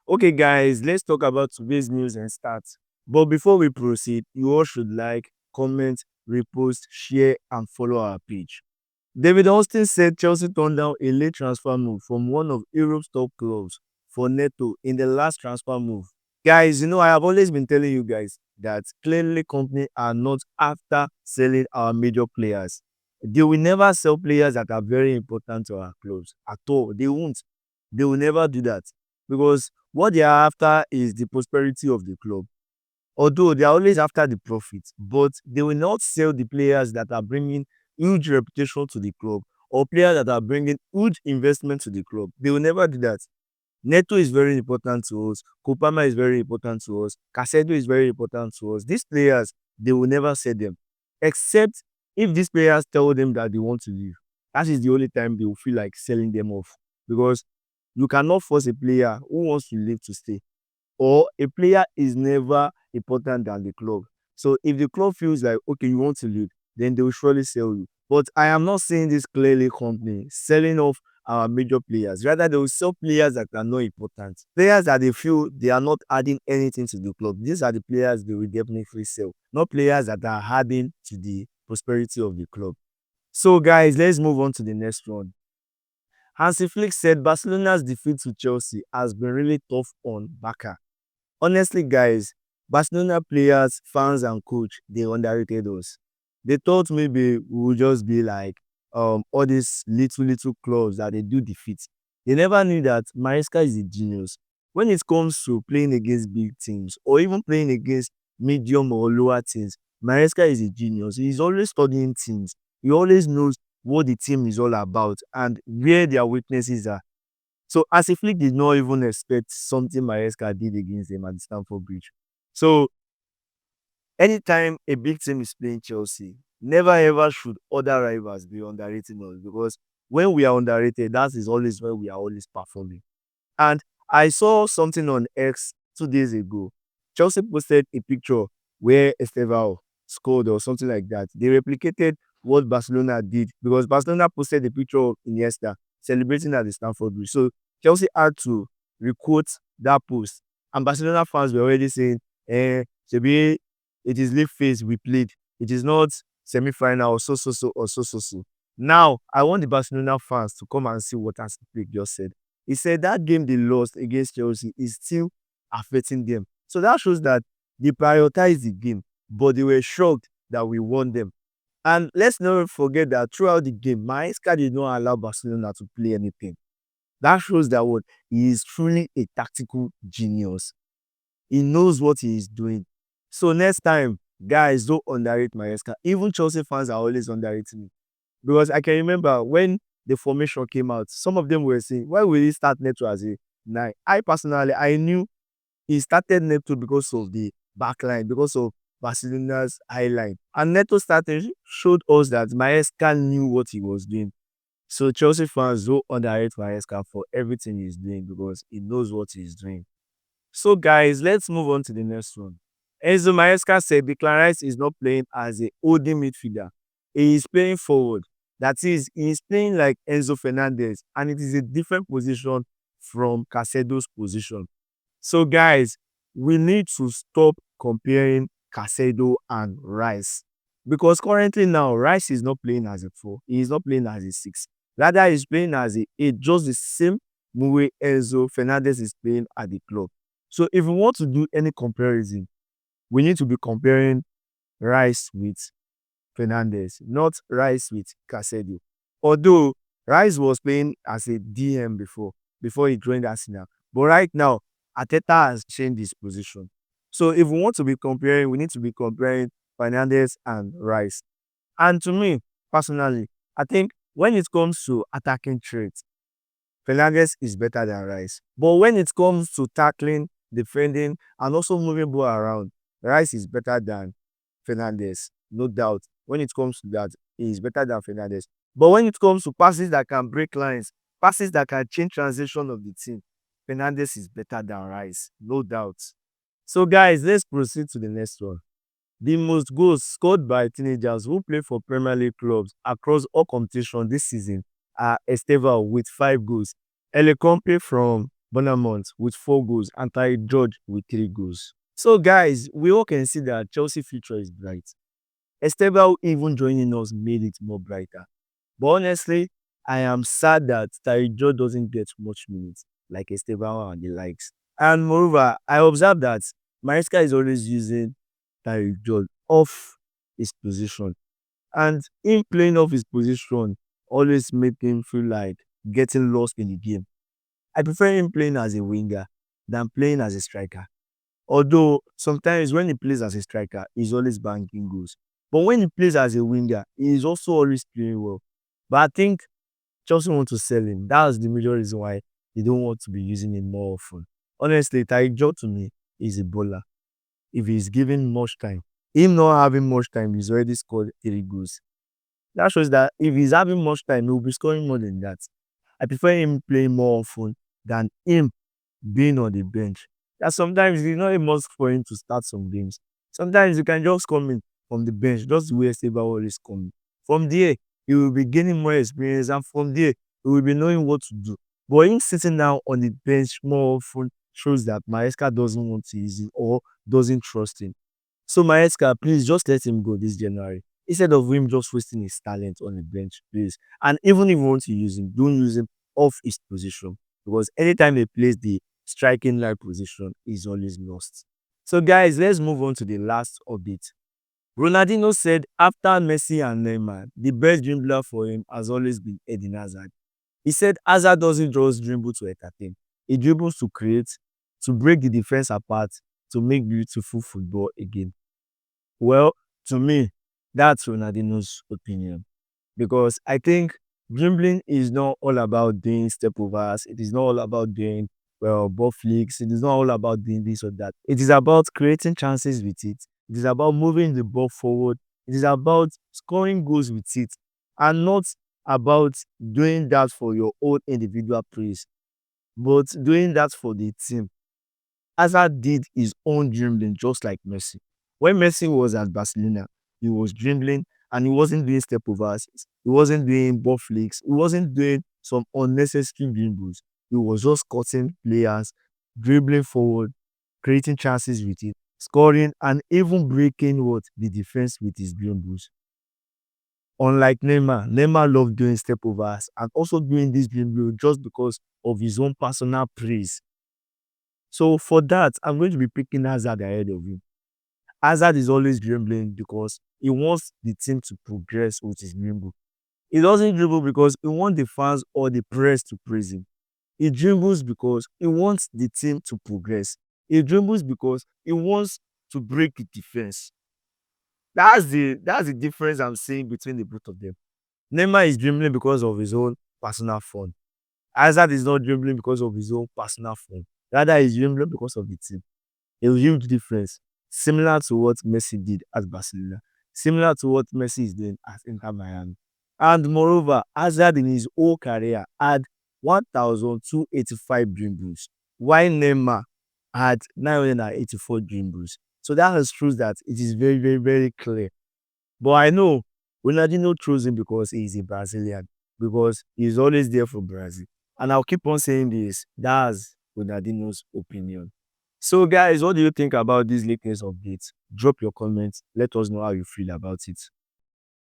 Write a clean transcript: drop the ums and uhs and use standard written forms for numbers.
Okay, guys, let's talk about today's news and stats. But before we proceed, you all should like, comment, repost, share, and follow our page. David Austin said Chelsea turned down a late transfer move from one of Europe's top clubs for Neto in the last transfer move. Guys, I have always been telling you guys that clearly companies are not after selling our major players. They will never sell players that are very important to our clubs at all. They won't. They will never do that because what they are after is the prosperity of the club. Although they are always after the profit, but they will not sell the players that are bringing huge reputation to the club or players that are bringing huge investment to the club. They will never do that. Neto is very important to us. Kopama is very important to us. Caicedo is very important to us. These players, they will never sell them, except if these players tell them that they want to leave. That is the only time they will feel like selling them off because you cannot force a player who wants to leave to stay, or a player is never important than the club. So if the club feels like, okay, you want to leave, then they will surely sell you. But I am not seeing this clearly company selling off our major players. Rather, they will sell players that are not important. Players that they feel they are not adding anything to the club. These are the players they will definitely sell, not players that are adding to the prosperity of the club. So, guys, let's move on to the next one. Hansi Flick said Barcelona's defeat to Chelsea has been really tough on Barca. Honestly, guys, Barcelona players, fans, and coach, they underrated us. They thought maybe we would just be like all these little clubs that they do defeat. They never knew that Maresca is a genius. When it comes to playing against big teams or even playing against medium or lower teams, Maresca is a genius. He's always studying teams. He always knows what the team is all about and where their weaknesses are. So as a Flick did not even expect something Maresca did against them at the Stamford Bridge. So anytime a big team is playing Chelsea, never ever should other rivals be underrating us because when we are underrated, that is always when we are always performing. And I saw something on X 2 days ago. Chelsea posted a picture where Estevao scored or something like that. They replicated what Barcelona did because Barcelona posted a picture of Iniesta celebrating at the Stamford Bridge. So Chelsea had to requote that post. And Barcelona fans were already saying, Shebi, it is league phase we played. It is not semi-final or so. Now, I want the Barcelona fans to come and see what Hansi Flick just said. He said that game they lost against Chelsea is still affecting them. So that shows that they prioritized the game, but they were shocked that we won them. And let's not forget that throughout the game, Maresca did not allow Barcelona to play anything. That shows that what he is truly a tactical genius. He knows what he is doing. So next time, guys, don't underrate Maresca. Even Chelsea fans are always underrating me. Because I can remember when the formation came out, some of them were saying, why will he start Neto as a 9? I personally, I knew he started Neto because of the back line, because of Barcelona's high line. And Neto started showed us that Maresca knew what he was doing. So Chelsea fans don't underrate Maresca for everything he's doing because he knows what he's doing. So guys, let's move on to the next one. Enzo Maresca said Declan Rice is not playing as a holding midfielder. He is playing forward. That is, he is playing like Enzo Fernandez, and it is a different position from Caicedo's position. So guys, we need to stop comparing Caicedo and Rice because currently now Rice is not playing as a 4. He is not playing as a 6. Rather, he's playing as a 8, just the same way Enzo Fernandez is playing at the club. So if we want to do any comparison, we need to be comparing Rice with Fernandez, not Rice with Caicedo. Although Rice was playing as a DM before he joined Arsenal. But right now, Ateta has changed his position. So if we want to be comparing, we need to be comparing Fernandez and Rice. And to me, personally, I think when it comes to attacking traits, Fernandez is better than Rice. But when it comes to tackling, defending, and also moving ball around, Rice is better than Fernandez, no doubt. When it comes to that, he is better than Fernandez. But when it comes to passes that can break lines, passes that can change transition of the team, Fernandez is better than Rice, no doubt. So guys, let's proceed to the next one. The most goals scored by teenagers who play for Premier League clubs across all competitions this season are Estevao with 5 goals, Compe from Bonamont with 4 goals, and Ty George with 3 goals. So, guys, we all can see that Chelsea future is bright. Estevao even joining us made it more brighter. But honestly, I am sad that Ty George doesn't get much minutes like Estevao and the likes. And moreover, I observed that Maresca is always using Ty George off his position. And him playing off his position always make him feel like getting lost in the game. I prefer him playing as a winger than playing as a striker. Although sometimes when he plays as a striker, he's always banking goals. But when he plays as a winger, he is also always playing well. But I think Chelsea want to sell him. That's the major reason why they don't want to be using him more often. Honestly, Tarik to me is a bowler. If he's given much time, him not having much time, he's already scored 3 goals. That shows that if he's having much time, he'll be scoring more than that. I prefer him playing more often than him being on the bench. That sometimes it's not a must for him to start some games. Sometimes you can just come in from the bench, just the way Estevao always coming. From there, he will be gaining more experience, and from there, he will be knowing what to do. But him sitting down on the bench more often shows that Maresca doesn't want to use him or doesn't trust him. So Maresca, please just let him go this January. Instead of him just wasting his talent on the bench, please. And even if you want to use him, don't use him off his position. Because anytime he plays the striking line position, he's always lost. So guys, let's move on to the last update. Ronaldinho said after Messi and Neymar, the best dribbler for him has always been Eden Hazard. He said Hazard doesn't just dribble to entertain. He dribbles to create, to break the defense apart, to make beautiful football again. Well, to me, that's Ronaldinho's opinion. Because I think dribbling is not all about doing step overs. It is not all about doing ball flicks. It is not all about doing this or that. It is about creating chances with it. It is about moving the ball forward. It is about scoring goals with it, and not about doing that for your own individual praise, but doing that for the team. Hazard did his own dribbling just like Messi. When Messi was at Barcelona, he was dribbling and he wasn't doing step overs. He wasn't doing ball flicks. He wasn't doing some unnecessary dribbles. He was just cutting players, dribbling forward, creating chances with it, scoring, and even breaking what the defense with his dribbles. Unlike Neymar, Neymar loved doing step overs and also doing this dribble just because of his own personal praise. So for that, I'm going to be picking Hazard ahead of him. Hazard is always dribbling because he wants the team to progress with his dribble. He doesn't dribble because he wants the fans or the press to praise him. He dribbles because he wants the team to progress. He dribbles because he wants to break the defense. That's the difference I'm seeing between the both of them. Neymar is dribbling because of his own personal fun. Hazard is not dribbling because of his own personal fun. Rather, he's dribbling because of the team. A huge difference. Similar to what Messi did at Barcelona. Similar to what Messi is doing at Inter Miami. And moreover, Hazard in his whole career had 1,285 dribbles, while Neymar had 984 dribbles. So that has proves that it is very, very, very clear. But I know Ronaldinho chose him because he is a Brazilian, because he is always there for Brazil. And I'll keep on saying this. That's Ronaldinho's opinion. So, guys, what do you think about this latest updates? Drop your comments. Let us know how you feel about it.